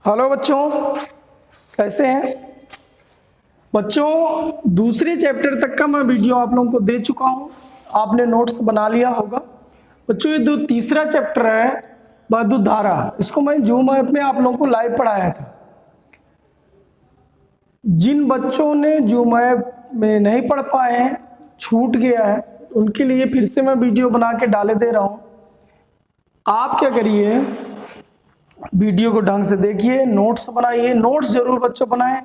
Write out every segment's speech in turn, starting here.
Hello बच्चों, कैसे हैं बच्चों। दूसरे चैप्टर तक का मैं वीडियो आप लोगों को दे चुका हूं, आपने नोट्स बना लिया होगा बच्चों। ये जो तीसरा चैप्टर है विद्युत धारा, इसको मैं जूम ऐप में आप लोगों को लाइव पढ़ाया था। जिन बच्चों ने जूम ऐप में नहीं पढ़ पाए हैं, छूट गया है, उनके लिए फिर से मैं वीडियो बना के डाले दे रहा हूं। आप क्या करिए, वीडियो को ढंग से देखिए, नोट्स बनाइए, नोट्स जरूर बच्चों बनाएं,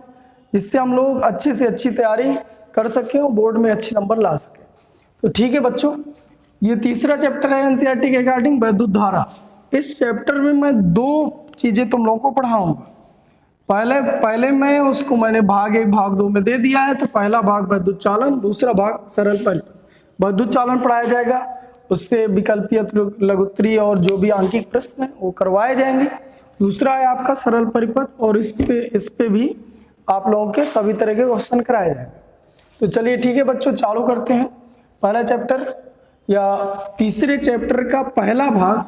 जिससे हम लोग अच्छे से अच्छी तैयारी कर सकें और बोर्ड में अच्छे नंबर ला सकें। तो ठीक है बच्चों, ये तीसरा चैप्टर है एनसीईआरटी के अकॉर्डिंग विद्युत धारा। इस चैप्टर में मैं दो चीजें तुम लोगों को पढ़ाऊंगा। पहले मैं उसको मैंने भाग 1 भाग 2 में दे दिया है। तो पहला भाग विद्युत चालन, दूसरा भाग सरल परिपथ। विद्युत चालन पढ़ाया जाएगा, उससे विकल्पीय, लघुत्तरीय और जो भी आंकिक प्रश्न है वो करवाए जाएंगे। दूसरा है आपका सरल परिपथ, और इस पे भी आप लोगों के सभी तरह के क्वेश्चन कराए जाएंगे। तो चलिए ठीक है बच्चों, चालू करते हैं पहला चैप्टर या तीसरे चैप्टर का पहला भाग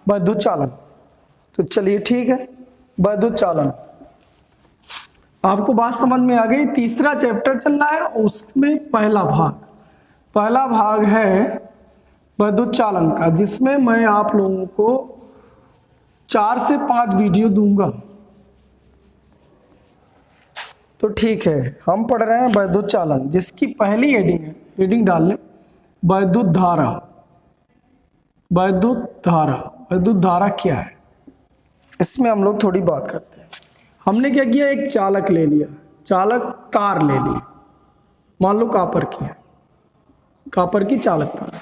विद्युत चालन। तो चलिए ठीक है, विद्युत चालन आपको बात समझ में आ गई। तीसरा चैप्टर चल रहा है, उसमें पहला भाग है विद्युत चालन का, जिसमें मैं आप लोगों को 4 से 5 वीडियो दूंगा। तो ठीक है, हम पढ़ रहे हैं विद्युत चालन, जिसकी पहली हेडिंग है, हेडिंग डाल लें विद्युत धारा। विद्युत धारा क्या है, इसमें हम लोग थोड़ी बात करते हैं। हमने क्या किया, एक चालक ले लिया, चालक तार ले लिया, मान लो कापर की है, कापर की चालक तार।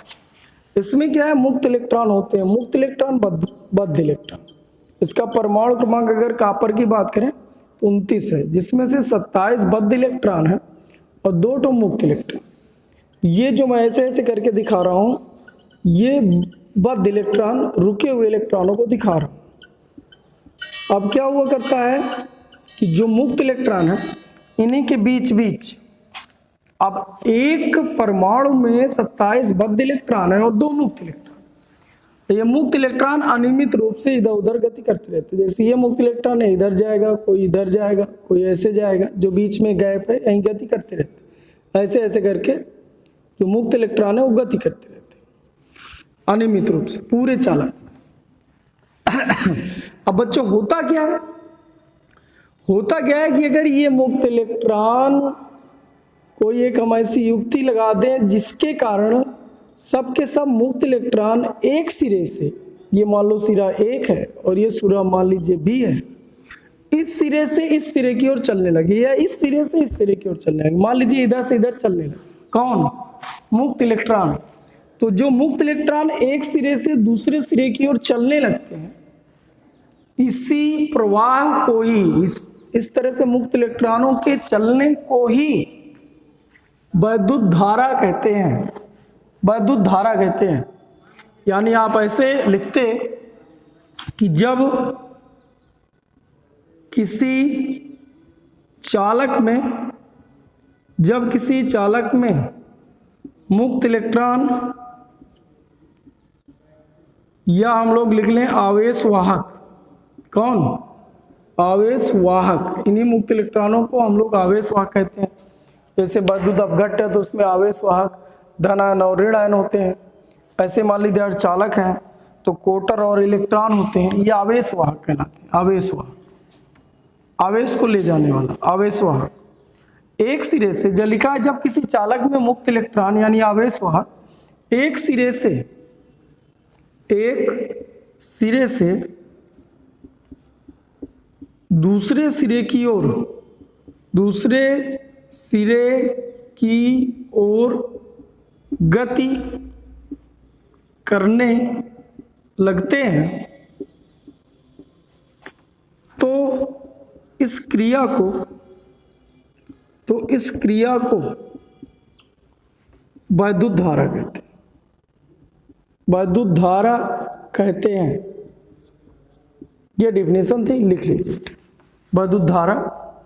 इसमें क्या है, मुक्त इलेक्ट्रॉन होते हैं, मुक्त इलेक्ट्रॉन, बद्ध इलेक्ट्रॉन। इसका परमाणु क्रमांक अगर कापर की बात करें तो 29 है, जिसमें से 27 बद्ध इलेक्ट्रॉन है और 2 तो मुक्त इलेक्ट्रॉन। ये जो मैं ऐसे ऐसे करके दिखा रहा हूं, ये बद्ध इलेक्ट्रॉन रुके हुए इलेक्ट्रॉनों को दिखा रहा हूं। अब क्या हुआ करता है कि जो मुक्त इलेक्ट्रॉन है, इन्हीं के बीच अब एक परमाणु में 27 बद्ध इलेक्ट्रॉन है और 2 मुक्त इलेक्ट्रॉन। ये मुक्त इलेक्ट्रॉन अनियमित रूप से इधर उधर गति करते रहते हैं। जैसे ये मुक्त इलेक्ट्रॉन है, इधर जाएगा, कोई इधर जाएगा, कोई ऐसे जाएगा, जो बीच में गैप है यहीं गति करते रहते हैं। ऐसे ऐसे करके जो मुक्त इलेक्ट्रॉन है वो गति करते रहते हैं अनियमित रूप से पूरे चालक। अब बच्चों होता क्या है कि अगर ये मुक्त इलेक्ट्रॉन कोई एक हम ऐसी युक्ति लगा दें जिसके कारण सब के सब मुक्त इलेक्ट्रॉन एक सिरे से, ये मान लो सिरा 1 है और ये सिरा मान लीजिए B है, इस सिरे से इस सिरे की ओर चलने लगे, या इस सिरे से इस सिरे की ओर चलने लगे, मान लीजिए इधर से इधर चलने लगे। कौन? मुक्त इलेक्ट्रॉन। तो जो मुक्त इलेक्ट्रॉन एक सिरे से दूसरे सिरे की ओर चलने लगते हैं, इसी प्रवाह को ही, इस तरह से मुक्त इलेक्ट्रॉनों के चलने को ही विद्युत धारा कहते हैं। विद्युत धारा कहते हैं। यानी आप ऐसे लिखते कि जब किसी चालक में मुक्त इलेक्ट्रॉन, या हम लोग लिख लें आवेश वाहक। कौन? आवेश वाहक। इन्हीं मुक्त इलेक्ट्रॉनों को हम लोग आवेश वाहक कहते हैं। जैसे विद्युत अपघट्ट है तो उसमें आवेश वाहक धन आयन और ऋण आयन होते हैं। ऐसे मान लीजिए अर्धचालक हैं तो कोटर और इलेक्ट्रॉन होते हैं, ये आवेश वाहक कहलाते हैं। आवेश वाहक, आवेश को ले जाने वाला आवेश वाहक। एक सिरे से जो लिखा है, जब किसी चालक में मुक्त इलेक्ट्रॉन यानी आवेश वाहक एक सिरे से दूसरे सिरे की ओर गति करने लगते हैं, तो इस क्रिया को विद्युत धारा कहते हैं। विद्युत धारा कहते हैं। यह डेफिनेशन थी, लिख लीजिए। विद्युत धारा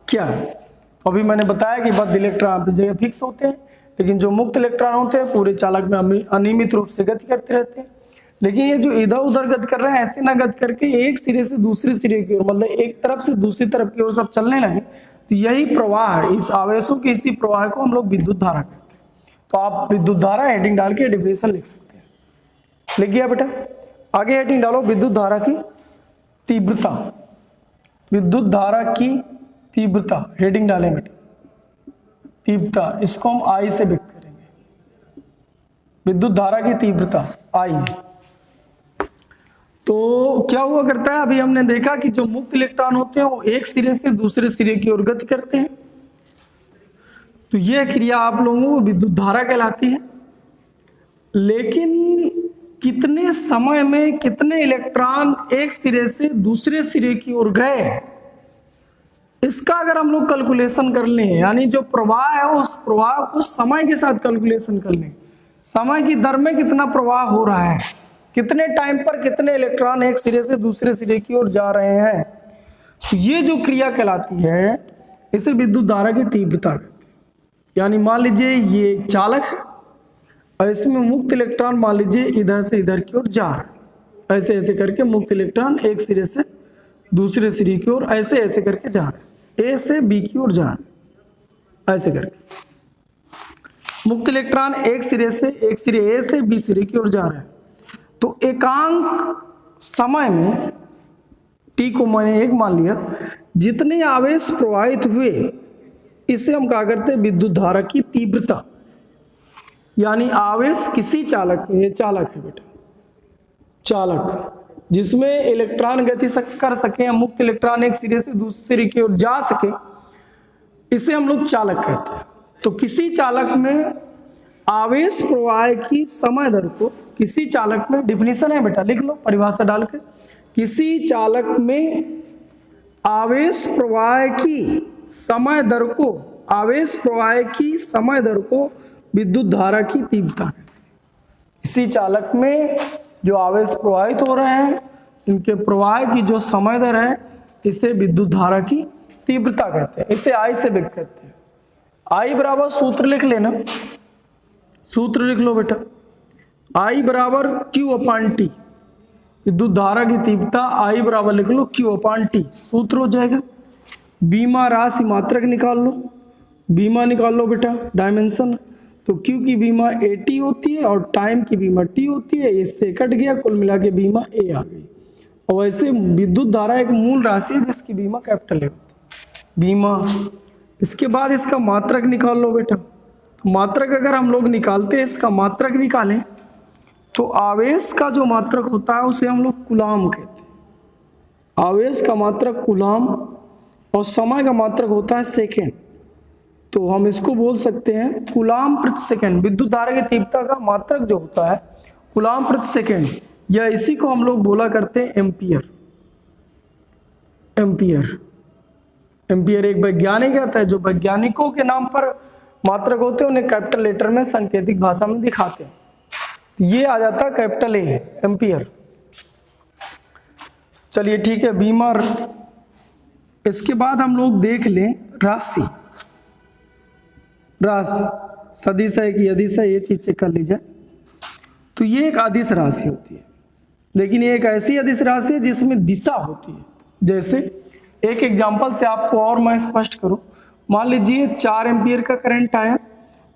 क्या है? अभी मैंने बताया कि बद्ध इलेक्ट्रॉन अपनी जगह फिक्स होते हैं, लेकिन जो मुक्त इलेक्ट्रॉन होते हैं पूरे चालक में अनियमित रूप से गति करते रहते हैं। लेकिन ये जो इधर उधर गति कर रहे हैं ऐसे ना गति करके एक सिरे से दूसरे सिरे की ओर, मतलब एक तरफ से दूसरी तरफ की ओर सब चलने लगे, तो यही प्रवाह है। इस आवेशों के इसी प्रवाह को हम लोग विद्युत धारा कहते हैं। तो आप विद्युत धारा हेडिंग डाल के डेफिनेशन लिख सकते हैं। लिख गया बेटा? आगे हेडिंग डालो विद्युत धारा की तीव्रता। विद्युत धारा की तीव्रता हेडिंग डालें बेटा, तीव्रता, इसको हम आई से व्यक्त करेंगे। विद्युत धारा की तीव्रता आई। तो क्या हुआ करता है, अभी हमने देखा कि जो मुक्त इलेक्ट्रॉन होते हैं वो एक सिरे से दूसरे सिरे की ओर गति करते हैं। तो यह क्रिया आप लोगों को विद्युत धारा कहलाती है। लेकिन कितने समय में कितने इलेक्ट्रॉन एक सिरे से दूसरे सिरे की ओर गए, इसका अगर हम लोग कैलकुलेशन कर लें, यानी जो प्रवाह है उस प्रवाह को समय के साथ कैलकुलेशन कर लें, समय की दर में कितना प्रवाह हो रहा है, कितने टाइम पर कितने इलेक्ट्रॉन एक सिरे से दूसरे सिरे की ओर जा रहे हैं, तो ये जो क्रिया कहलाती है इसे विद्युत धारा की तीव्रता कहते हैं। यानी मान लीजिए ये एक चालक है और इसमें मुक्त इलेक्ट्रॉन मान लीजिए इधर से इधर की ओर जा रहा है, ऐसे ऐसे करके मुक्त इलेक्ट्रॉन एक सिरे से दूसरे सिरे की ओर ऐसे ऐसे करके जा रहे हैं, ए से बी की ओर जा रहे हैं, ऐसे करके मुक्त इलेक्ट्रॉन एक सिरे ए से बी सिरे की ओर जा रहे हैं। तो एकांक समय में टी को मैंने एक मान लिया, जितने आवेश प्रवाहित हुए इसे हम क्या करते हैं विद्युत धारा की तीव्रता। यानी आवेश किसी चालक में, ये चालक है बेटा, चालक जिसमें इलेक्ट्रॉन गति कर सके या मुक्त इलेक्ट्रॉन एक सिरे से दूसरे सिरे की ओर जा सके, इसे हम लोग चालक कहते हैं। तो किसी चालक में आवेश प्रवाह की समय दर को, किसी चालक में, डिफिनीशन है बेटा लिख लो परिभाषा डाल के, किसी चालक में आवेश प्रवाह की समय दर को, आवेश प्रवाह की समय दर को विद्युत धारा की तीव्रता है। इसी चालक में जो आवेश प्रवाहित हो रहे हैं इनके प्रवाह की जो समय दर है इसे विद्युत धारा की तीव्रता कहते हैं। इसे आई से व्यक्त करते हैं। आई बराबर सूत्र लिख लेना, सूत्र लिख लो बेटा, आई बराबर क्यू अपान टी। विद्युत धारा की तीव्रता आई बराबर लिख लो क्यू अपान टी, सूत्र हो जाएगा। बीमा राशि मात्रक निकाल लो, बीमा निकाल लो बेटा, डायमेंशन। तो क्यू की बीमा ए टी होती है और टाइम की बीमा टी होती है, इससे कट गया, कुल मिला के बीमा ए आ गई। और वैसे विद्युत धारा एक मूल राशि है जिसकी बीमा कैपिटल ए होती है, बीमा। इसके बाद इसका मात्रक निकाल लो बेटा। तो मात्रक अगर हम लोग निकालते हैं, इसका मात्रक निकालें तो आवेश का जो मात्रक होता है उसे हम लोग कूलाम कहते हैं। आवेश का मात्रक कूलाम और समय का मात्रक होता है सेकेंड। तो हम इसको बोल सकते हैं कूलाम प्रति सेकेंड। विद्युत धारा की तीव्रता का मात्रक जो होता है कूलाम प्रति सेकेंड, या इसी को हम लोग बोला करते हैं एम्पियर। एम्पियर, एम्पियर एक वैज्ञानिक आता है, जो वैज्ञानिकों के नाम पर मात्रक होते हैं उन्हें कैपिटल लेटर में सांकेतिक भाषा में दिखाते हैं। ये आ जाता है कैपिटल ए, एम्पियर। चलिए ठीक है, बीमर। इसके बाद हम लोग देख लें राशि। राशि सदिश है कि अदिश है, ये चीज चेक कर लीजिए। तो ये एक अदिश राशि होती है, लेकिन ये एक ऐसी अदिश राशि है जिसमें दिशा होती है। जैसे एक एग्जांपल से आपको और मैं स्पष्ट करूं, मान लीजिए 4 एम्पियर का करंट आया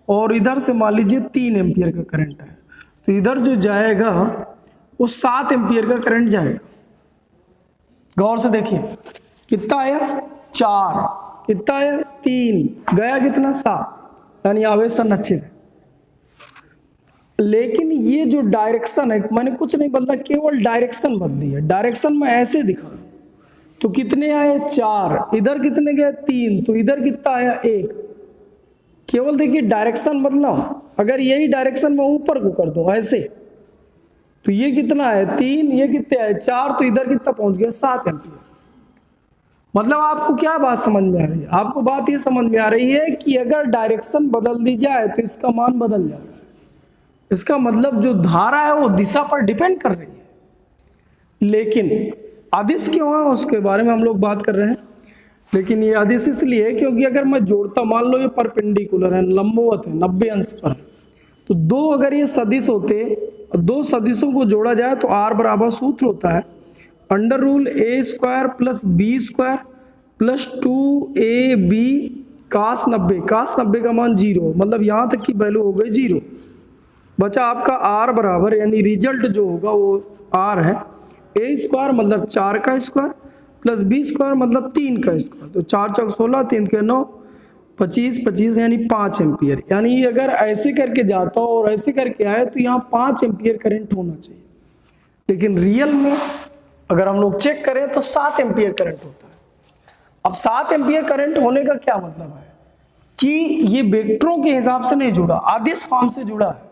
और इधर से मान लीजिए 3 एम्पियर का करंट आया, तो इधर जो जाएगा वो 7 एम्पियर का करंट जाएगा। गौर से देखिए, कितना आया 4, कितना आया 3, गया कितना 7, यानी आवेश संरक्षित है। लेकिन ये जो डायरेक्शन है, मैंने कुछ नहीं बदला, केवल डायरेक्शन बदली है। डायरेक्शन में ऐसे दिखा तो कितने आए 4, इधर कितने गए 3, तो इधर कितना आया 1। केवल देखिए डायरेक्शन बदला। अगर यही डायरेक्शन में ऊपर को कर दूं ऐसे, तो ये कितना है 3, ये कितने आए 4, तो इधर कितना पहुंच गया 7 एम्पियर। मतलब आपको क्या बात समझ में आ रही है? आपको बात ये समझ में आ रही है कि अगर डायरेक्शन बदल दी जाए तो इसका मान बदल जाए। इसका मतलब जो धारा है वो दिशा पर डिपेंड कर रही है। लेकिन अदिश क्यों है उसके बारे में हम लोग बात कर रहे हैं। लेकिन ये अदिश इसलिए क्योंकि अगर मैं जोड़ता, मान लो ये परपेंडिकुलर है, लंबवत है, 90 अंश पर है, तो दो अगर ये सदिश होते और दो सदिशों को जोड़ा जाए तो आर बराबर सूत्र होता है under root A square plus B square plus 2ab cos 90। Cos 90 का मान 0, मतलब यहाँ तक की वैल्यू हो गई 0। बचा आपका आर बराबर, यानी रिजल्ट जो होगा वो आर है ए स्क्वायर मतलब 4 का स्क्वायर प्लस बी स्क्वायर मतलब 3 का स्क्वायर। तो 4 चौक 16, 3 के 9, 25 25 यानी 5 एम्पियर। यानी अगर ऐसे करके जाता हो और ऐसे करके आए तो यहाँ 5 एम्पियर करंट होना चाहिए, लेकिन रियल में अगर हम लोग चेक करें तो 7 एम्पियर करंट होता है। अब 7 एम्पियर करंट होने का क्या मतलब है कि ये वेक्टरों के हिसाब से नहीं जुड़ा, आदिश फॉर्म से जुड़ा है,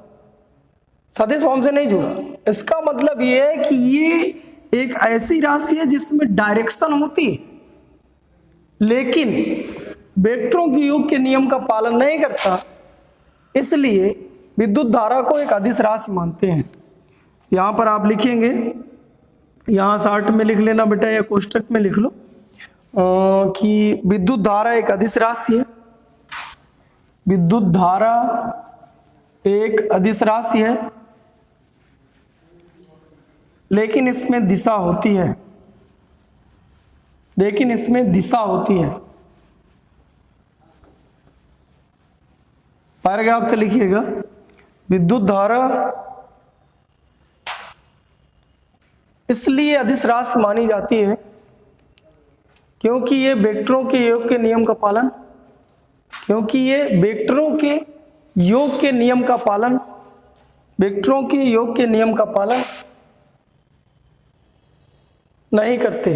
सदिश फॉर्म से नहीं जुड़ा। इसका मतलब ये है कि ये एक ऐसी राशि है जिसमें डायरेक्शन होती है, लेकिन वेक्टरों के योग के नियम का पालन नहीं करता, इसलिए विद्युत धारा को एक अदिश राशि मानते हैं। यहां पर आप लिखेंगे, यहां शार्ट में लिख लेना बेटा या कोष्टक में लिख लो कि विद्युत धारा एक अदिश राशि है। विद्युत धारा एक अदिश राशि है, लेकिन इसमें दिशा होती है, लेकिन इसमें दिशा होती है। पैराग्राफ से लिखिएगा, विद्युत धारा इसलिए अदिश राशि मानी जाती है क्योंकि ये वेक्टरों के योग के नियम का पालन, क्योंकि ये वेक्टरों के योग के नियम का पालन, वेक्टरों के योग के नियम का पालन नहीं करते।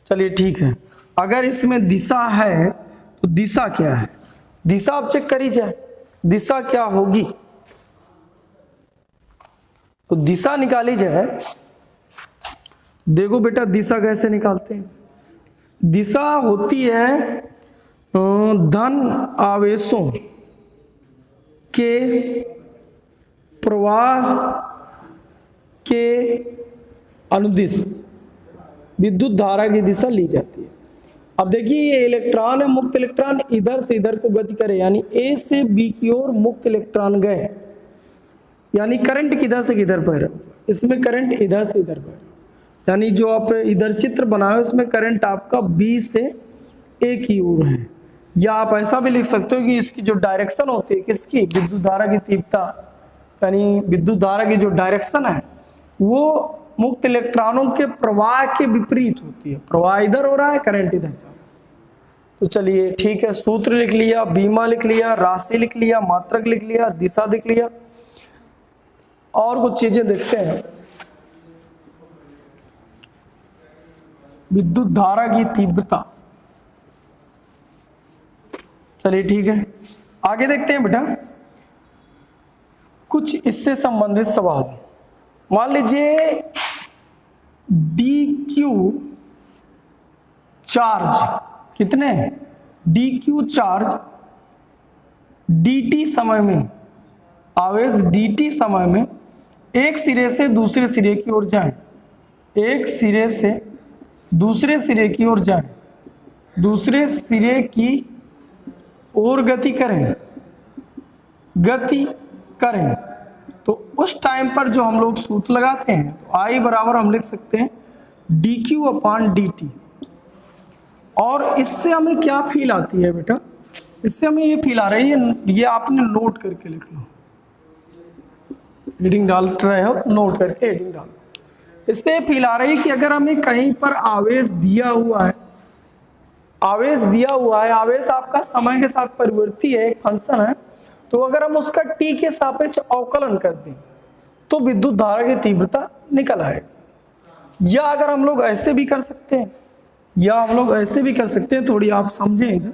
चलिए ठीक है, अगर इसमें दिशा है तो दिशा क्या है, दिशा आप चेक करी जाए, दिशा क्या होगी, तो दिशा निकाली जाए। देखो बेटा दिशा कैसे निकालते हैं। दिशा होती है धन आवेशों के प्रवाह के अनुदिश विद्युत धारा की दिशा ली जाती है। अब देखिए ये इलेक्ट्रॉन है, मुक्त इलेक्ट्रॉन इधर से इधर को गति करे, यानी ए से बी की ओर मुक्त इलेक्ट्रॉन गए, यानी करंट किधर से किधर बह रहा है, इसमें करंट इधर से इधर बह रहा है। यानी जो आप इधर चित्र बनाए इसमें करंट आपका बी से ए की ओर है। या आप ऐसा भी लिख सकते हो कि इसकी जो डायरेक्शन होती है किसकी, विद्युत धारा की तीव्रता, यानी विद्युत धारा की जो डायरेक्शन है वो मुक्त इलेक्ट्रॉनों के प्रवाह के विपरीत होती है। प्रवाह इधर हो रहा है, करंट इधर जा रहा है। तो चलिए ठीक है, सूत्र लिख लिया, बीमा लिख लिया, राशि लिख लिया, मात्रक लिख लिया, दिशा लिख लिया, और कुछ चीजें देखते हैं। विद्युत धारा की तीव्रता, चलिए ठीक है, आगे देखते हैं बेटा कुछ इससे संबंधित सवाल। मान लीजिए डी क्यू चार्ज कितने, डी क्यू चार्ज dt समय में, आवेश dt समय में एक सिरे से दूसरे सिरे की ओर जाए, एक सिरे से दूसरे सिरे की ओर जाए, दूसरे सिरे की ओर गति करें, गति करें, तो उस टाइम पर जो हम लोग सूत्र लगाते हैं तो I बराबर हम लिख सकते हैं dq अपॉन dt। और इससे हमें क्या फील आती है बेटा, इससे हमें ये फील आ रही है, ये आपने नोट करके लिख लो, हेडिंग डाल रहे हो नोट करके हेडिंग डालो। इससे फील आ रही है कि अगर हमें कहीं पर आवेश दिया हुआ है, आवेश दिया हुआ है, आवेश आपका समय के साथ परिवर्ती है, एक फंक्शन है, तो अगर हम उसका t के सापेक्ष अवकलन कर दें तो विद्युत धारा की तीव्रता निकल आएगी। या अगर हम लोग ऐसे भी कर सकते हैं, या हम लोग ऐसे भी कर सकते हैं, थोड़ी आप समझेंगे।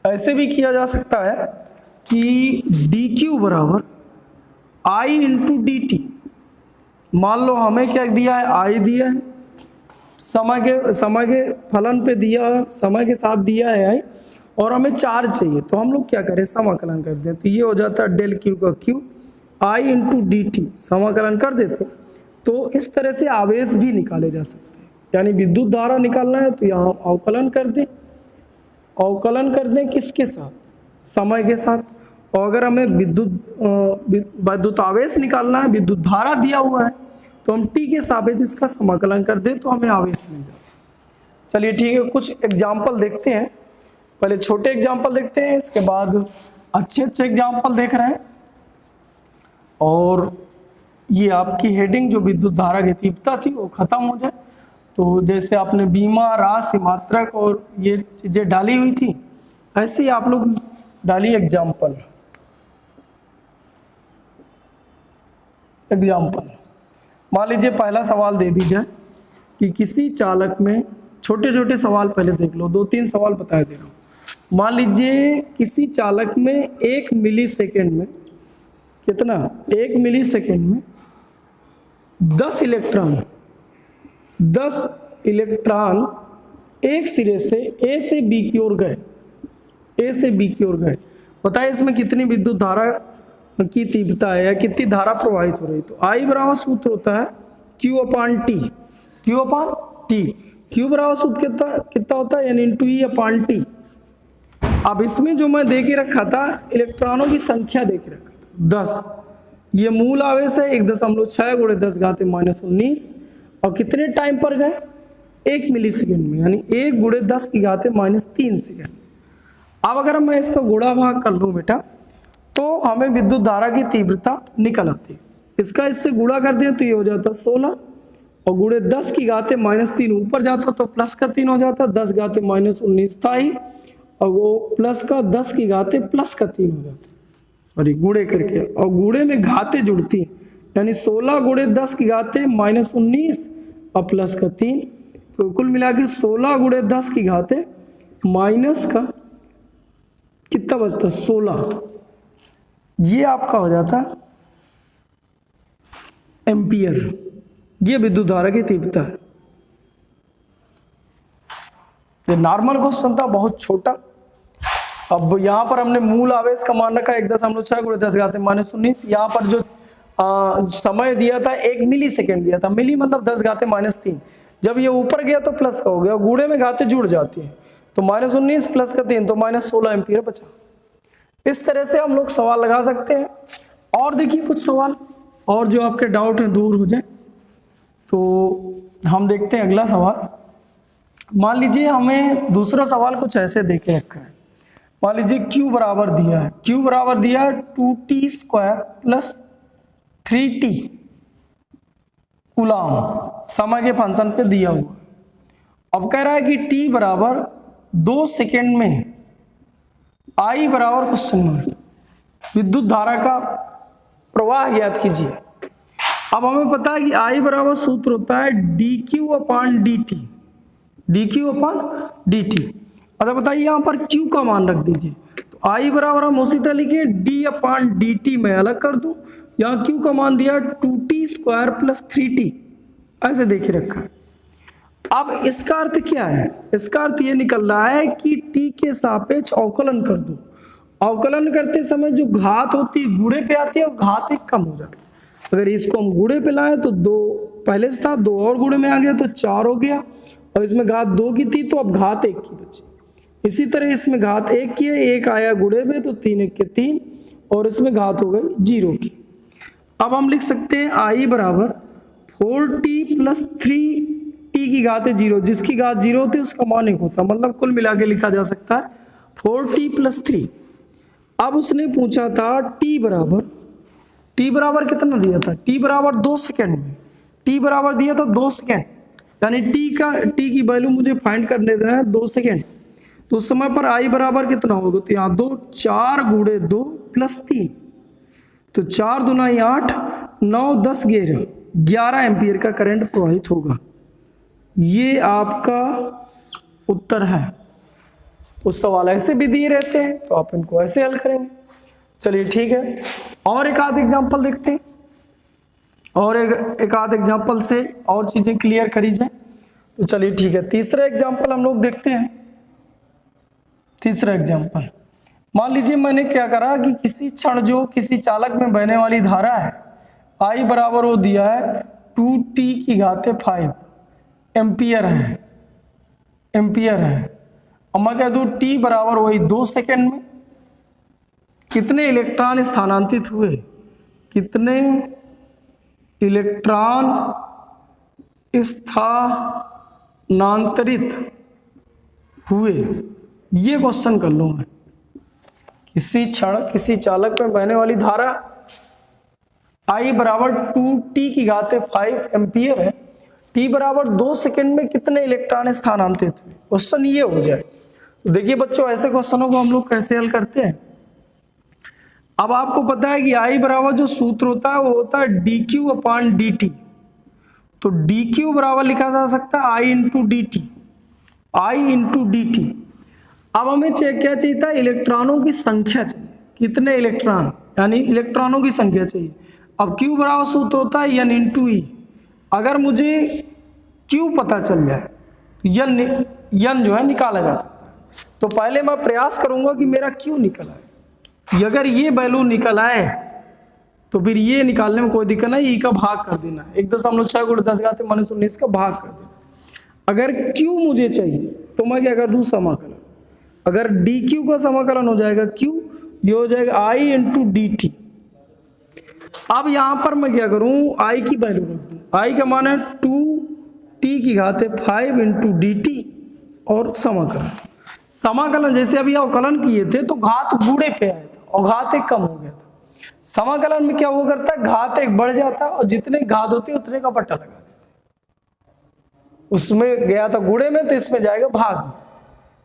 ऐसे भी किया जा सकता है कि dq बराबर I इंटू dt। मान लो हमें क्या दिया है, I दिया है, समय के फलन पे दिया है, समय के साथ दिया है I, और हमें चार्ज चाहिए, तो हम लोग क्या करें, समाकलन कर दें, तो ये हो जाता है डेल क्यू का क्यू I इंटू dt, समाकलन कर देते। तो इस तरह से आवेश भी निकाले जा सकते हैं, यानी विद्युत धारा निकालना है तो यहाँ अवकलन कर दें, अवकलन कर दें किसके साथ, समय के साथ। और अगर हमें विद्युत आवेश निकालना है, विद्युत धारा दिया हुआ है, तो हम t के सापेक्ष इसका समाकलन कर दें तो हमें आवेश मिल जाता है। चलिए ठीक है, कुछ एग्जाम्पल देखते हैं। पहले छोटे एग्जाम्पल देखते हैं, इसके बाद अच्छे अच्छे एग्जाम्पल देख रहे हैं। और ये आपकी हेडिंग जो विद्युत धारा की तीव्रता थी वो खत्म हो जाए। तो जैसे आपने बीमा, राशि, मात्रक और ये चीजें डाली हुई थी, ऐसे ही आप लोग डालिए एग्जाम्पल। मान लीजिए पहला सवाल दे दीजिए कि किसी चालक में, छोटे छोटे सवाल पहले देख लो, 2-3 सवाल बता दे रहा हूँ। मान लीजिए किसी चालक में 1 मिलीसेकंड में कितना, 1 मिलीसेकंड में 10 इलेक्ट्रॉन एक सिरे से ए से बी की ओर गए, बताइए इसमें कितनी विद्युत धारा की तीव्रता है या कितनी धारा प्रवाहित हो रही। तो I बराबर सूत्र होता है Q/T। Q बराबर सूत्र कितना होता है, यानी इंटू E/T। अब इसमें जो मैं दे के रखा था, इलेक्ट्रॉनों की संख्या दे के रखा था 10। ये मूल आवेश है 1.6 × 10⁻⁻19। और कितने टाइम पर गए, 1 मिलीसेकंड में, यानी 1 × 10⁻³ सेकंड। अब अगर मैं इसका गुणा भाग कर लूँ बेटा, तो हमें विद्युत धारा की तीव्रता निकल आती है। इसका इससे गुणा कर दें तो ये हो जाता 16, और गुणे 10⁻³ ऊपर जाता तो +3 हो जाता, 10⁻⁻19 था ही, और वो प्लस का 10⁻3 हो जाता, सॉरी गुणे करके, और गुणे में घातें जुड़ती हैं, यानी 16 × 10⁻⁻19 और +3, तो कुल मिला के 16 × 10⁻⁻ कितना बचता, 16। ये आपका हो जाता एम्पियर। ये विद्युत धारा की तीव्रता है। ये नॉर्मल क्वेश्चन था, बहुत छोटा। अब यहाँ पर हमने मूल आवेश का मान रखा 1.6 × 10⁻⁻19। यहाँ पर जो समय दिया था 1 मिलीसेकंड दिया था, मिली मतलब 10⁻³ जब ये ऊपर गया तो प्लस का हो गया, गुणे में घातें जुड़ जाती हैं, तो -19 + 3 तो -16 एम्पियर बचा। इस तरह से हम लोग सवाल लगा सकते हैं। और देखिए कुछ सवाल और जो आपके डाउट हैं दूर हो जाए, तो हम देखते हैं अगला सवाल। मान लीजिए हमें दूसरा सवाल कुछ ऐसे दे के रखा है। मान लीजिए Q बराबर दिया है, Q बराबर दिया है 2t² + 3t कूलाम, समय के फंक्शन पे दिया हुआ। अब कह रहा है कि t बराबर 2 सेकेंड में I बराबर क्वेश्चन मार्क, विद्युत धारा का प्रवाह ज्ञात कीजिए। अब हमें पता है कि I बराबर सूत्र होता है dQ/dt। अच्छा बताइए यहाँ पर Q का मान रख दीजिए, तो I बराबर हम उसी तरह लिखे d/dt में अलग कर दूं, यहाँ Q का मान दिया 2t² + 3t, ऐसे देखे रखा है। अब इसका अर्थ क्या है, इसका अर्थ ये निकल रहा है कि t के सापेक्ष अवकलन कर दो। अवकलन करते समय जो घात होती है गुणे पे आती है और घात 1 कम हो जाती है। अगर इसको हम गुणे पे लाए तो 2 पहले से था, 2 और गुणे में आ गया तो 4 हो गया, और इसमें घात 2 की थी तो अब घात 1 की बची। इसी तरह इसमें घात 1 की है, 1 आया गुणे में तो 3 1 के 3, और इसमें घात हो गई 0 की। अब हम लिख सकते हैं I बराबर 4t + 3t की घात है 0, जिसकी घात 0 होती है उसका मान 1 होता है, मतलब कुल मिला के लिखा जा सकता है 4t + 3। अब उसने पूछा था t बराबर कितना दिया था, t बराबर 2 सेकेंड में, t बराबर दिया था 2 सेकेंड, यानी t की वैल्यू मुझे फाइंड करने देना है 2 सेकेंड। तो उस समय पर I बराबर कितना होगा, तो यहाँ 4 × 2 + 3, तो 4 दूना 8, 9 10 11 एम्पियर का करंट प्रवाहित होगा। ये आपका उत्तर है। उस सवाल ऐसे भी दिए रहते हैं तो आप इनको ऐसे हल करेंगे। चलिए ठीक है, और एक आध एग्जाम्पल देखते हैं, और एक आध एग्जाम्पल से और चीजें क्लियर करी जाए। तो चलिए ठीक है, तीसरा एग्जाम्पल हम लोग देखते हैं। तीसरा एग्जाम्पल, मान लीजिए मैंने क्या करा कि किसी क्षण जो किसी चालक में बहने वाली धारा है I बराबर वो दिया है 2t की घात 5 एम्पियर है। अब मैं कह दूं टी बराबर वही 2 सेकेंड में कितने इलेक्ट्रॉन स्थानांतरित हुए, कितने इलेक्ट्रॉन स्थानांतरित हुए, ये क्वेश्चन कर लूं मैं। किसी क्षण किसी चालक में बहने वाली धारा I बराबर 2t⁵ एम्पियर है, t बराबर 2 सेकेंड में कितने इलेक्ट्रॉन स्थानांतरित हुए, क्वेश्चन ये हो जाए। तो देखिए बच्चों, ऐसे क्वेश्चनों को हम लोग कैसे हल करते हैं। अब आपको पता है कि I बराबर जो सूत्र होता है वो होता है dq/dt। तो dq बराबर लिखा जा सकता है I इंटू dt। अब हमें क्या चाहिए था, इलेक्ट्रॉनों की संख्या चाहिए, कितने इलेक्ट्रॉन, यानी इलेक्ट्रॉनों की संख्या चाहिए। अब q बराबर सूत्र होता है n इंटू ई। अगर मुझे q पता चल जाए तो n जो है निकाला जा सकता है। तो पहले मैं प्रयास करूंगा कि मेरा q निकल आए। अगर ये वैल्यू निकल आए तो फिर ये निकालने में कोई दिक्कत नहीं, ई का भाग कर देना, 1.6 × 10⁻⁻19 का भाग कर देना। अगर q मुझे चाहिए तो मैं क्या कर दूं, समाकलन। अगर dq का समाकलन हो जाएगा q, ये हो जाएगा I इंटू dt। अब यहां पर मैं क्या करूं, I की वैल्यू रख दूं। I का मान है 2t⁵ इंटू dt और समाकलन जैसे अभी अवकलन किए थे तो घात गुणे पे आया था और घात 1 कम हो गया था। समाकलन में क्या हुआ करता है, घात 1 बढ़ जाता है और जितने घात होती है उतने का पट्टा लगा देते। उसमें गया था गुणे में तो इसमें जाएगा भाग में।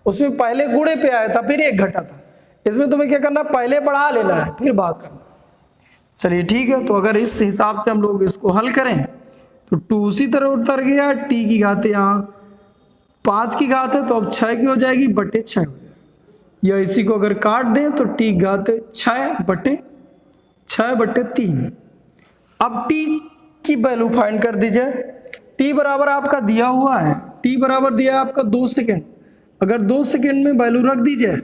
उसमें पहले गुणे पे आया था फिर 1 घटा था, इसमें तुम्हें क्या करना, पहले बढ़ा लेना है फिर भाग करना। चलिए ठीक है, तो अगर इस हिसाब से हम लोग इसको हल करें तो 2 उसी तरह उतर गया, t की घात यहाँ 5 की घात है तो अब 6 की हो जाएगी बटे 6 हो जाएगी। या इसी को अगर काट दें तो t की घात 6/3। अब t की वैल्यू फाइंड कर दीजिए। t बराबर आपका दिया हुआ है, t बराबर दिया है आपका 2 सेकेंड। अगर 2 सेकेंड में वैल्यू रख दीजिए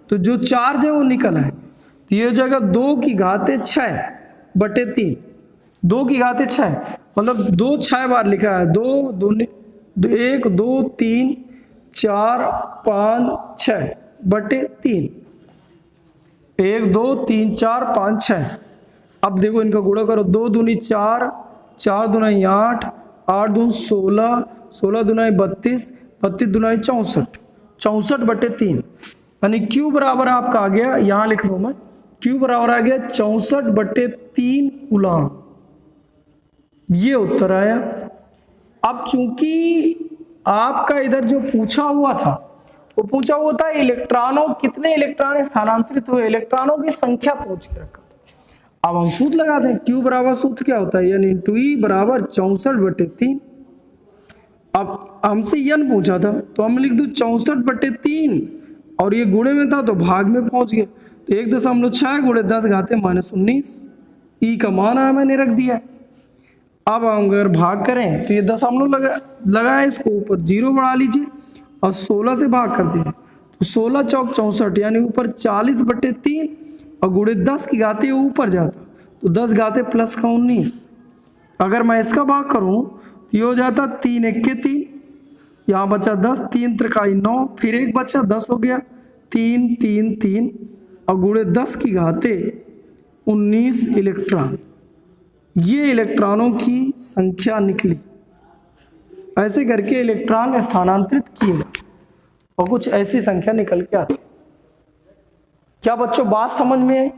तो जो चार्ज है वो निकल आए, तो ये हो जाएगा 2 की घात 6/3। 2 की घात 6 मतलब 2 6 बार लिखा है, 2 1 2 3 4 5 6/3। 1 2 3 4 5 6। अब देखो इनका गुणा करो, 2 दूनी 4, 4 दूनी 8, 8 दूनी 16, 16 दूनी 32, 32 दूनी 64, 64/3। यानी Q बराबर आपका आ गया, यहां लिख रहा हूं मैं, Q बराबर आ गया 64/3 कूलम। ये उत्तर आया। अब चूंकि आपका इधर जो पूछा हुआ था वो पूछा हुआ था इलेक्ट्रॉनों, कितने इलेक्ट्रॉन स्थानांतरित हुए, इलेक्ट्रॉनों की संख्या पूछ के रखा। अब हम सूत्र लगाते हैं, Q बराबर सूत्र क्या होता है, n इंटू ई बराबर 64/3। अब हमसे n पूछा था तो हम लिख दो 64/3 और ये गुणे में था तो भाग में पहुंच गया, तो 1.6 × 10⁻⁻19 ई का मान है मैंने रख दिया। अब हम अगर भाग करें तो ये दशमलव लगा है, इसको ऊपर 0 बढ़ा लीजिए और 16 से भाग कर दिए तो 16 चौक 64 यानी ऊपर 40/3 और गुणे 10 की घाते ऊपर जाता तो 10 घाते प्लस का 19। अगर मैं इसका भाग करूं तो ये हो जाता 3 1 के 3, यहाँ बचा 10, 3 त्रिकाई 9, फिर 1 बचा 10 हो गया, 3 3 3 और गुणे 10 की घाते 19 इलेक्ट्रॉन। ये इलेक्ट्रॉनों की संख्या निकली। ऐसे करके इलेक्ट्रॉन स्थानांतरित किए जा सकते और कुछ ऐसी संख्या निकल के आती। क्या बच्चों बात समझ में आई?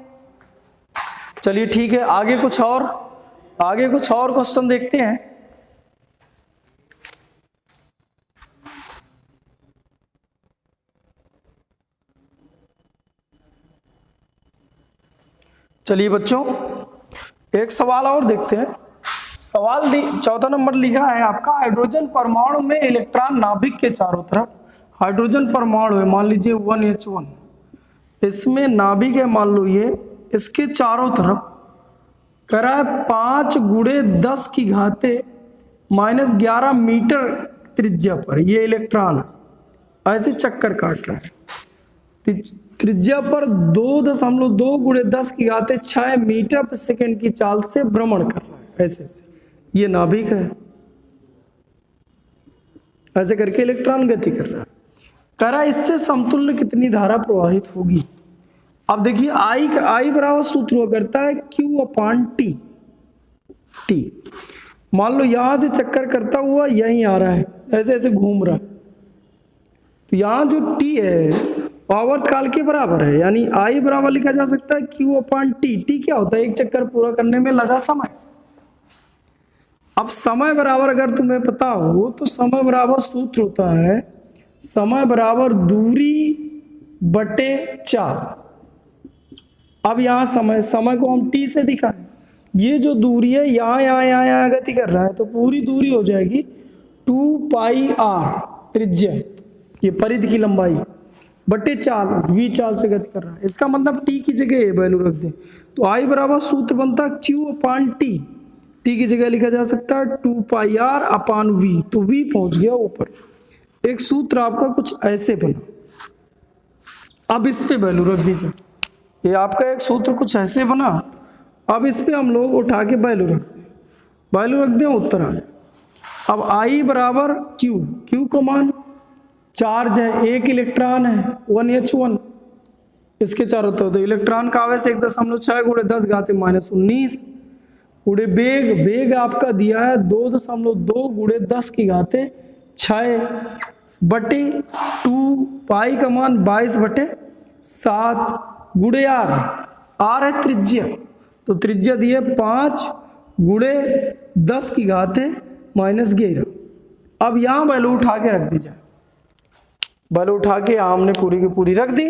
चलिए ठीक है, आगे कुछ और क्वेश्चन देखते हैं। चलिए बच्चों एक सवाल और देखते हैं। सवाल 14 नंबर लिखा है आपका, हाइड्रोजन परमाणु में इलेक्ट्रॉन नाभिक के चारों तरफ, हाइड्रोजन परमाणु है मान लीजिए 1H1, इसमें नाभिक है मान लो ये, इसके चारों तरफ करा है 5 × 10 की घाते -11 मीटर त्रिज्या पर ये इलेक्ट्रॉन है, ऐसे चक्कर काट रहा है त्रिज्या पर 2.2 × 10 की घाते 6 मीटर पर सेकंड की चाल से भ्रमण कर रहा है। ऐसे ये नाभिक है, ऐसे करके इलेक्ट्रॉन गति कर रहा है। कह रहा इससे समतुल्य कितनी धारा प्रवाहित होगी। अब देखिए आई बराबर सूत्र हुआ करता है Q अपान टी। मान लो यहां से चक्कर करता हुआ यहीं आ रहा है, ऐसे ऐसे घूम रहा है, तो यहां जो टी है आवर्त काल के बराबर है, यानी आई बराबर लिखा जा सकता है Q अपान टी। टी क्या होता है? एक चक्कर पूरा करने में लगा समय। अब समय बराबर अगर तुम्हें पता हो तो समय बराबर सूत्र होता है समय बराबर दूरी बटे चाल। अब यहां समय को हम टी से दिखाएं, ये जो दूरी है यहाँ गति कर रहा है, तो पूरी दूरी हो जाएगी 2 पाई r त्रिज्या, ये परिधि की लंबाई, बटे चाल, v चाल से गति कर रहा है। इसका मतलब t की जगह ये वैल्यू रख दें, तो I बराबर सूत्र बनता है Q अपान टी। टी की जगह लिखा जा सकता है 2 पाई r अपान v, तो v पहुंच गया ऊपर। एक सूत्र आपका कुछ ऐसे बना। अब इस पे वैल्यू रख दीजिए, ये आपका एक सूत्र कुछ ऐसे बना। अब इस पे हम लोग उठा के वैल्यू रखते हैं, वैल्यू रख दें, उत्तर आ जाए। अब I बराबर Q को मान चार्ज है, एक इलेक्ट्रॉन है 1H1, इसके चारों तरफ, तो इलेक्ट्रॉन का आवेश 1.6 गुणे 10 घाते -19 गुणे वेग आपका दिया है 2.2 गुणे 10 की घाते 6 बटे 2 पाई का मान 22/7 गुणे r है त्रिज्या, तो त्रिज्या दी है 5 गुणे 10 की घाते -11। अब यहां वैल्यू उठा के रख दी जाए, वैल्यू उठा के हमने पूरी की पूरी रख दी।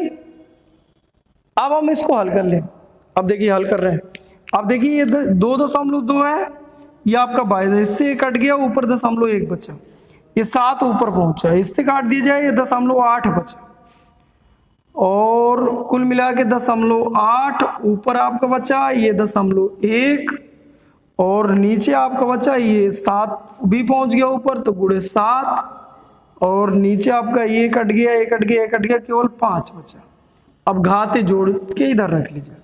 अब हम इसको हल कर लें। अब देखिए हल कर रहे हैं, अब देखिए ये 2.2 है, ये आपका 22 है, इससे कट गया, ऊपर 0.1 बचा, ये 7 ऊपर पहुंचा, इससे काट दिया जाए, ये 0.8 बचा, और कुल मिला के 0.8 ऊपर आपका बचा, ये 0.1, और नीचे आपका बचा ये 7 भी पहुंच गया ऊपर, तो गुणे 7, और नीचे आपका ये कट गया, केवल 5 बचा। अब घाते जोड़ के इधर रख लीजिए।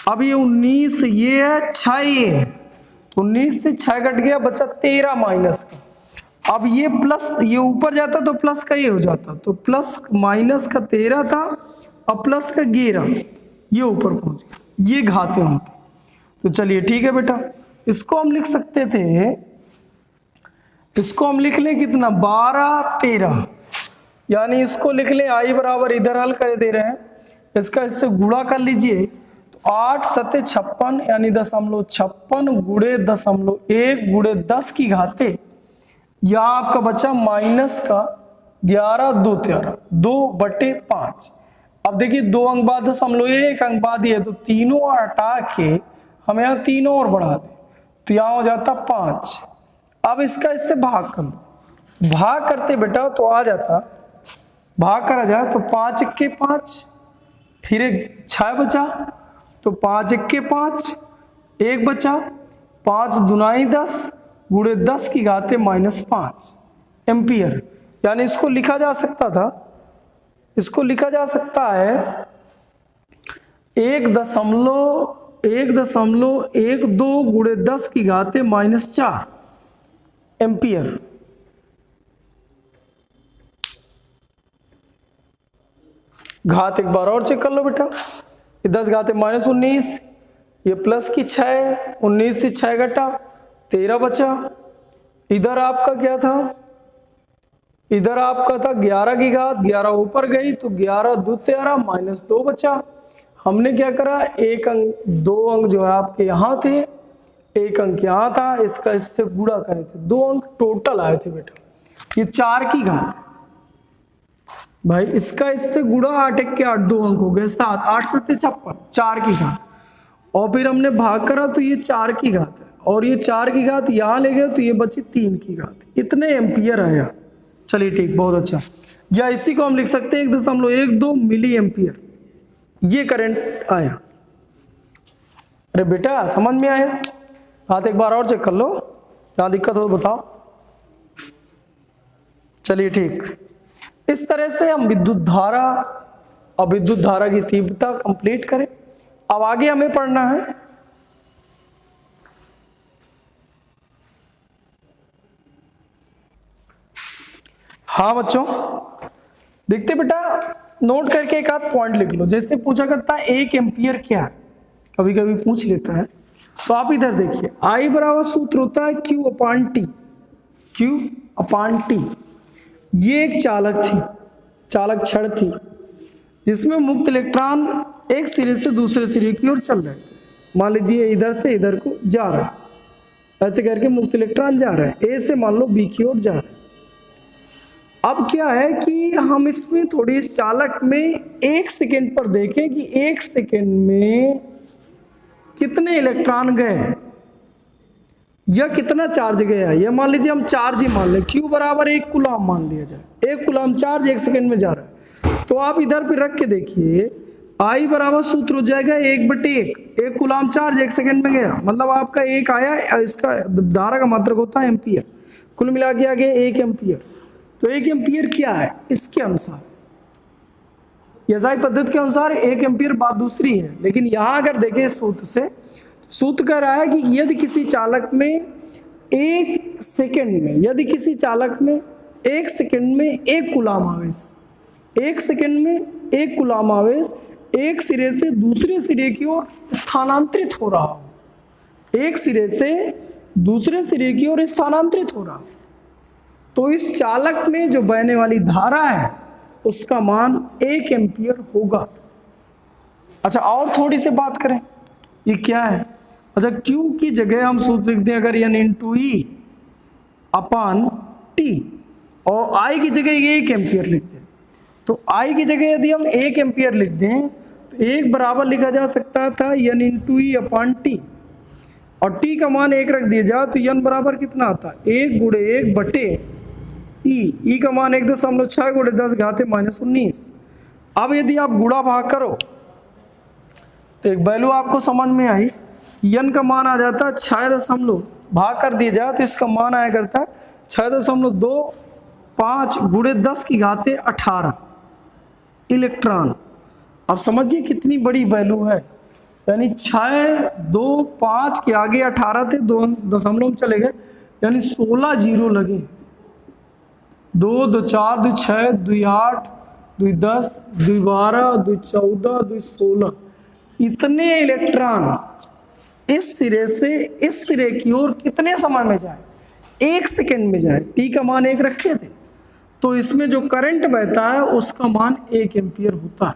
अब ये 19 ये है, 6 ये है, तो 19 से 6 कट गया, बचा 13 माइनस का। अब ये प्लस, ये ऊपर जाता तो प्लस का ये हो जाता, तो प्लस माइनस का 13 था, अब प्लस का 11, ये ऊपर पहुंच गया, ये घाते होते। तो चलिए ठीक है बेटा, इसको हम लिख सकते थे, इसको हम लिख लें कितना, 12 13, यानी इसको लिख लें I बराबर, इधर हल कर दे रहे हैं, इसका इससे गुणा कर लीजिए, तो 8 7 56, यानी 0.56 गुणे 0.1 गुणे 10 की घाते, यहाँ आपका बचा माइनस का 11 2 13 2/5। अब देखिए 2 अंक बाद 0.1 अंक बाद ये, तो तीनों हटा के हम यहाँ तीनों और बढ़ा दें, तो यहाँ हो जाता 5। अब इसका इससे भाग कर लो, भाग करते बेटा तो आ जाता, भाग करा जाए तो 5 1 5, फिर एक 6 बचा, तो 5 1 5, 1 बचा, 5 दूनाई 10 गुणे 10 की घाते -5 एम्पियर। यानी इसको लिखा जा सकता था, इसको लिखा जा सकता है 1.12 गुणे 10 की घाते -4 एम्पियर। घात एक बार और चेक कर लो बेटा, ये 10 घाते -19, ये प्लस की 6, 19 से 6 घटा 13 बचा, इधर आपका क्या था, इधर आपका था 11 की घात, 11 ऊपर गई, तो 11 2 13 -2 बचा। हमने क्या करा, एक अंक 2 अंक जो है आपके यहाँ थे, एक अंक यहाँ था, इसका इससे गुणा करे थे, 2 अंक टोटल आए थे बेटा, ये 4 की घात है भाई, इसका इससे गुणा 8 1 के 8, 2 अंक हो गए 7, 8 7 56, 4 की घात, और फिर हमने भाग करा तो ये 4 की घात है, और ये 4 की घात यहाँ ले गए तो ये बची 3 की घात, इतने एम्पियर आया। चलिए ठीक, बहुत अच्छा। या इसी को हम लिख सकते हैं 1.12 मिली एम्पियर, ये करंट आया। अरे बेटा समझ में आया? हाथ एक बार और चेक कर लो, जहाँ दिक्कत हो बताओ। चलिए ठीक, इस तरह से हम विद्युत धारा और विद्युत धारा की तीव्रता कंप्लीट करें। अब आगे हमें पढ़ना है हाँ बच्चों, देखते बेटा, नोट करके एक आध पॉइंट लिख लो। जैसे पूछा करता है 1 एम्पियर क्या है, कभी कभी पूछ लेता है। तो आप इधर देखिए, I बराबर सूत्र होता है Q अपान टी। Q अपान टी, ये एक चालक थी, चालक छड़ थी, जिसमें मुक्त इलेक्ट्रॉन एक सिरे से दूसरे सिरे की ओर चल रहे थे। मान लीजिए इधर से इधर को जा रहा है, ऐसे करके मुक्त इलेक्ट्रॉन जा रहे हैं, ए से मान लो बी की ओर जा रहे हैं। अब क्या है कि हम इसमें थोड़ी इस चालक में 1 सेकेंड पर देखें कि 1 सेकेंड में कितने इलेक्ट्रॉन गए या कितना चार्ज गया। या मान लीजिए हम चार्ज ही मान लें, Q बराबर 1 कूलम मान लिया जाए, 1 कूलम चार्ज 1 सेकेंड में जा रहा है। तो आप इधर पे रख के देखिए, I बराबर सूत्र हो जाएगा 1/1, 1 कूलम चार्ज 1 सेकेंड में गया, मतलब आपका 1 आया। इसका धारा का मात्रक होता है एम्पियर, कुल मिला के आगे 1 एम्पियर। तो 1 एम्पियर क्या है, इसके अनुसार एसआई पद्धति के अनुसार 1 एम्पियर बात दूसरी है। लेकिन यहाँ अगर देखें सूत्र से, सूत्र कह रहा है कि यदि किसी चालक में 1 सेकेंड में, यदि किसी चालक में 1 सेकेंड में 1 कूलम आवेश, 1 सेकेंड में 1 कूलम आवेश एक सिरे से दूसरे सिरे की ओर स्थानांतरित हो रहा हो, एक सिरे से दूसरे सिरे की ओर स्थानांतरित हो रहा हो, तो इस चालक में जो बहने वाली धारा है उसका मान 1 एम्पियर होगा। अच्छा, और थोड़ी सी बात करें, ये क्या है। अच्छा, Q की जगह हम सूत्र लिख दें अगर N इंटू ई अपान टी, और I की जगह 1 एम्पियर लिख दें। तो I की जगह यदि हम 1 एम्पियर लिख दें तो 1 बराबर लिखा जा सकता था N इंटू ई अपान टी, और T का मान 1 रख दिया जाए तो N बराबर कितना आता है, 1 गुणे 1 बटे ई का मान 1.6 गुणे 10 घाते -19। अब यदि आप गुणा भाग करो तो एक वैल्यू आपको समझ में आई, N का मान आ जाता है 6 भाग कर दिया जाए तो इसका मान आया करता है 6.25 गुणे 10 की घाते 18 इलेक्ट्रॉन। अब समझिए कितनी बड़ी वैल्यू है, यानी 6, 2, 5 के आगे 18 थे, 2 दशमलव चले गए, यानी 16 जीरो लगे। 2, 2, 4, 2, 6, 2, 8, 2, 10, 2, 12, 2, 14, 2, 16, इतने इलेक्ट्रॉन इस सिरे से इस सिरे की ओर कितने समय में जाए, 1 सेकेंड में जाए। टी का मान 1 रखे थे, तो इसमें जो करंट बहता है उसका मान 1 एम्पियर होता है।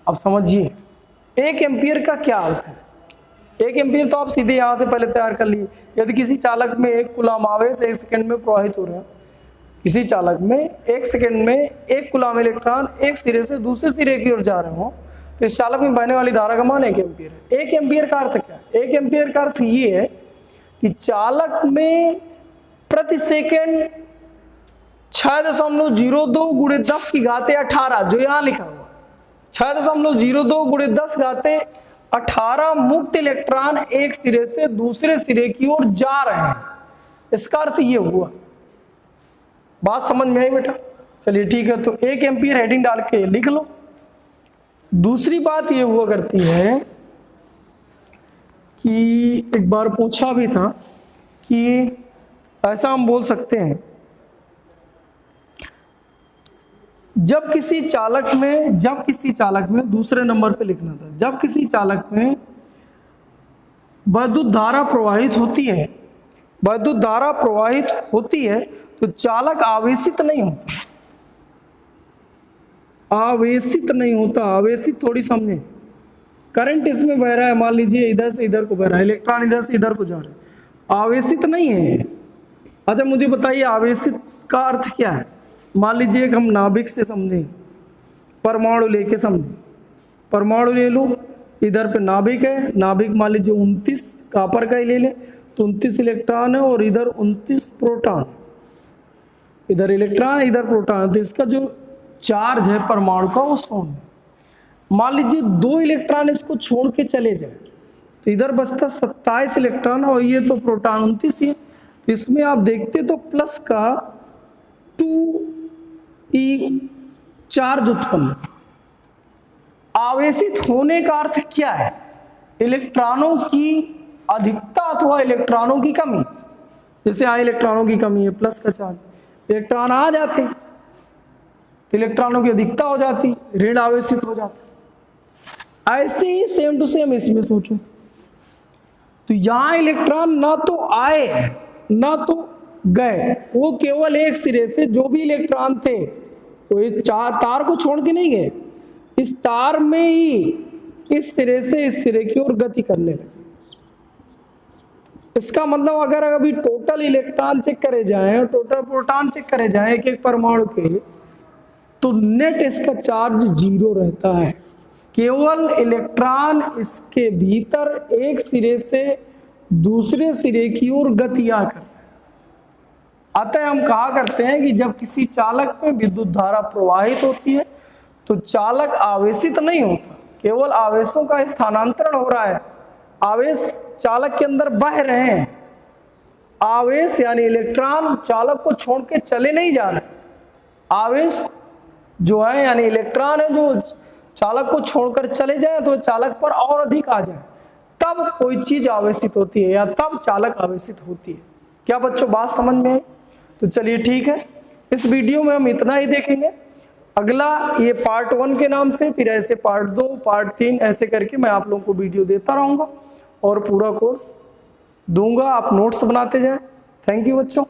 अब समझिए 1 एम्पियर का क्या अर्थ है। 1 एम्पियर तो आप सीधे यहाँ से पहले तैयार कर लिए। यदि किसी चालक में 1 कूलम आवेश 1 सेकेंड में प्रवाहित हो रहे हैं, किसी चालक में 1 सेकेंड में 1 कूलम इलेक्ट्रॉन एक सिरे से दूसरे सिरे की ओर जा रहे हो, तो इस चालक में बहने वाली धारा का मान 1 एम्पियर है। 1 एम्पियर का अर्थ क्या है, 1 एम्पियर का अर्थ ये है कि चालक में प्रति सेकेंड 6.02 गुणे 10 की घाते 18, जो यहाँ लिखा हुआ 6.02 गुणे 10 घाते 18 मुक्त इलेक्ट्रॉन एक सिरे से दूसरे सिरे की ओर जा रहे हैं। इसका अर्थ ये हुआ। बात समझ में आई बेटा? चलिए ठीक है, तो 1 एम्पियर हेडिंग डाल के लिख लो। दूसरी बात ये हुआ करती है कि एक बार पूछा भी था कि ऐसा हम बोल सकते हैं, जब किसी चालक में दूसरे नंबर पे लिखना था, जब किसी चालक में विद्युत धारा प्रवाहित होती है तो चालक आवेशित नहीं होता। आवेशित थोड़ी समझे, करंट इसमें बह रहा है, मान लीजिए इधर से इधर को बह रहा है, इलेक्ट्रॉन इधर से इधर को जा रहा है, आवेशित नहीं है। अच्छा मुझे बताइए आवेशित का अर्थ क्या है। मान लीजिए हम नाभिक से समझें, परमाणु लेके समझें, परमाणु ले लो, इधर पे नाभिक है, नाभिक मान लीजिए 29 कॉपर का ही ले लें तो 29 इलेक्ट्रॉन है और इधर 29 प्रोटॉन, इधर इलेक्ट्रॉन इधर प्रोटॉन, तो इसका जो चार्ज है परमाणु का वो शून्य। मान लीजिए 2 इलेक्ट्रॉन इसको छोड़ के चले जाए तो इधर बचता 27 इलेक्ट्रॉन और ये तो प्रोटॉन 29 है, तो इसमें आप देखते तो प्लस का 2e चार्ज उत्पन्न। आवेशित होने का अर्थ क्या है, इलेक्ट्रॉनों की अधिकता अथवा इलेक्ट्रॉनों की कमी। जैसे यहाँ इलेक्ट्रॉनों की कमी है, प्लस का चार्ज, इलेक्ट्रॉन आ जाते, तो इलेक्ट्रॉनों की अधिकता हो जाती, ऋण आवेशित हो जाता। ऐसे ही सेम टू सेम इसमें सोचो, तो यहां इलेक्ट्रॉन ना तो आए ना तो गए, वो केवल एक सिरे से जो भी इलेक्ट्रॉन थे वो इस तार को छोड़ के नहीं गए, इस तार में ही इस सिरे से इस सिरे की ओर गति करने लगे। इसका मतलब अगर अभी टोटल इलेक्ट्रॉन चेक करे जाएं, टोटल प्रोटॉन चेक करे जाएं एक एक परमाणु के, तो नेट इसका चार्ज 0 रहता है। केवल इलेक्ट्रॉन इसके भीतर एक सिरे से दूसरे सिरे की ओर गतियां कर। अतः हम कहा करते हैं कि जब किसी चालक में विद्युत धारा प्रवाहित होती है तो चालक आवेशित नहीं होता, केवल आवेशों का स्थानांतरण हो रहा है, आवेश चालक के अंदर बह रहे हैं। आवेश यानी इलेक्ट्रॉन चालक को छोड़ के चले नहीं जा रहे, आवेश जो है यानी इलेक्ट्रॉन है जो चालक को छोड़कर चले जाए तो चालक पर और अधिक आ जाए, तब कोई चीज आवेशित होती है या तब चालक आवेशित होती है। क्या बच्चों बात समझ में है? तो चलिए ठीक है, इस वीडियो में हम इतना ही देखेंगे। अगला ये पार्ट 1 के नाम से, फिर ऐसे पार्ट 2, पार्ट 3 ऐसे करके मैं आप लोगों को वीडियो देता रहूंगा और पूरा कोर्स दूंगा, आप नोट्स बनाते जाएं। थैंक यू बच्चों।